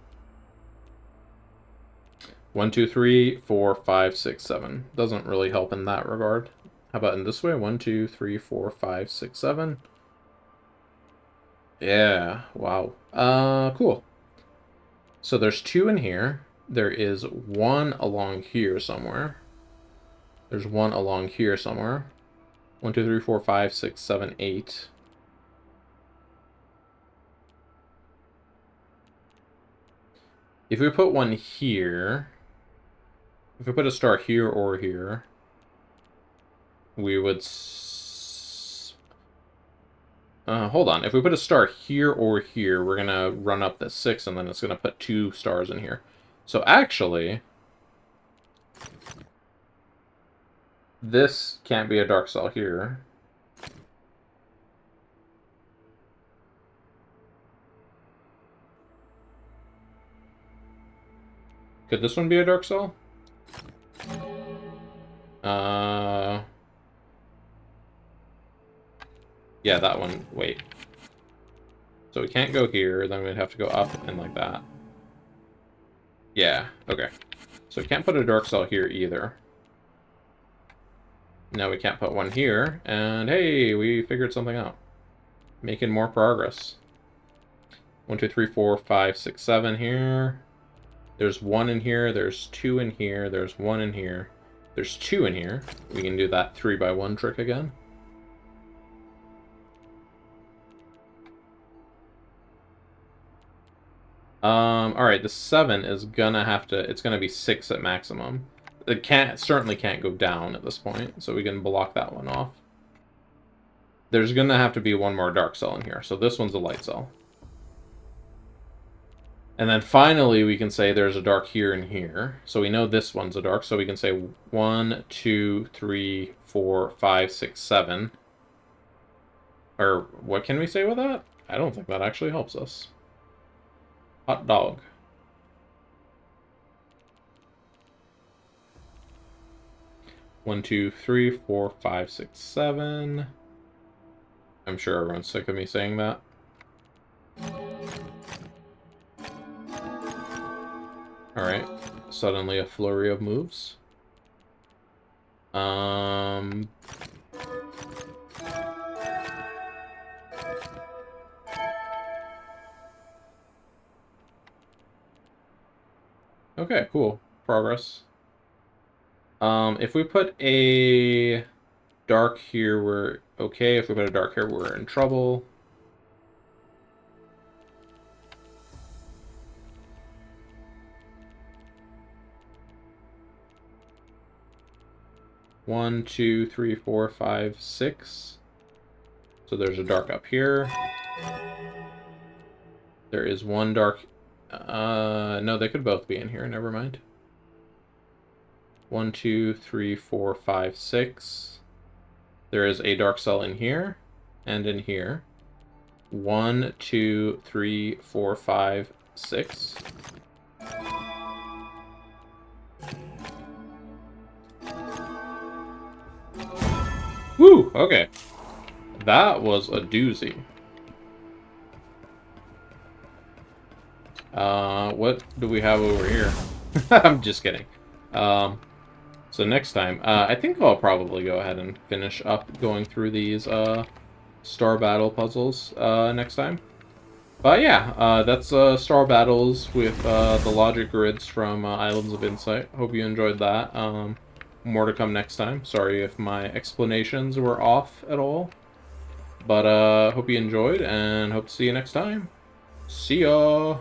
1, 2, 3, 4, 5, 6, 7. Doesn't really help in that regard. How about in this way? 1, 2, 3, 4, 5, 6, 7. Yeah, wow. Cool. So there's 2 in here. There is 1 along here somewhere. There's 1 along here somewhere. 1, 2, 3, 4, 5, 6, 7, 8. If we put 1 here, if we put a star here or here, we would... hold on. If we put a star here or here, we're going to run up this 6, and then it's going to put 2 stars in here. So actually, this can't be a dark cell here. Could this one be a dark cell? Yeah, that one. Wait. So we can't go here, then we'd have to go up and like that. Yeah, okay. So we can't put a dark cell here either. Now we can't put 1 here, and hey, we figured something out. Making more progress. 1, 2, 3, 4, 5, 6, 7 here. There's 1 in here, there's 2 in here, there's 1 in here. There's 2 in here. We can do that 3 by 1 trick again. Alright, the 7 is gonna have to... It's gonna be 6 at maximum. It certainly can't go down at this point, so we can block that one off. There's gonna have to be 1 more dark cell in here, so this one's a light cell. And then finally we can say there's a dark here and here. So we know this one's a dark, so we can say 1, 2, 3, 4, 5, 6, 7. Or what can we say with that? I don't think that actually helps us. Hot dog. One, 2, 3, 4, 5, 6, 7. I'm sure everyone's sick of me saying that. Alright. Suddenly a flurry of moves. Okay, cool. Progress. If we put a dark here, we're okay. If we put a dark here, we're in trouble. One, 2, 3, 4, 5, 6. So there's a dark up here. There is 1 dark... no, they could both be in here. Never mind. 1, 2, 3, 4, 5, 6. There is a dark cell in here and in here. 1, 2, 3, 4, 5, 6. Woo! Okay. That was a doozy. What do we have over here? I'm just kidding. So next time, I think I'll probably go ahead and finish up going through these star battle puzzles next time. But yeah, that's star battles with the logic grids from Islands of Insight. Hope you enjoyed that. More to come next time. Sorry if my explanations were off at all. But hope you enjoyed, and hope to see you next time. See ya!